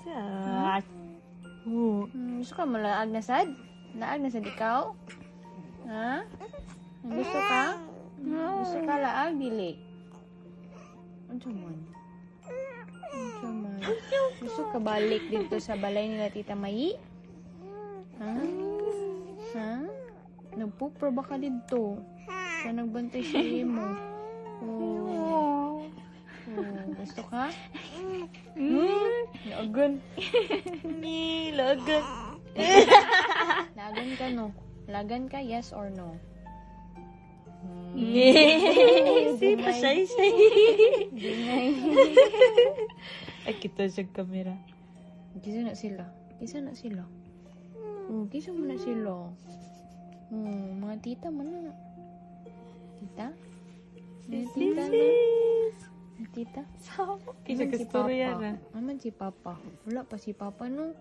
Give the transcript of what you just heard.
Sad. Gusto ka malaag na sad? Laag na sad ikaw? Ha? Gusto ka? Gusto ka laag, dili? Ano man? Gusto ka balik dito sa balay nila Tita Mai? Ha? Ha? Nagpupro ba ka dito? Kaya nagbantay sa mo. Oh. Gusto ka? Laagan. Lagan. Lagan ka, no? Lagan ka, yes or no? Si pasay-say. Dingay. Ay, kita sa camera. Kisa na sila. Kisa na sila. Kisa mo na sila. Mga tita mo na. Tita? Mga tita na. Mga tita? Kisa ka storya na. Aman si Papa. Wala pa si Papa, no?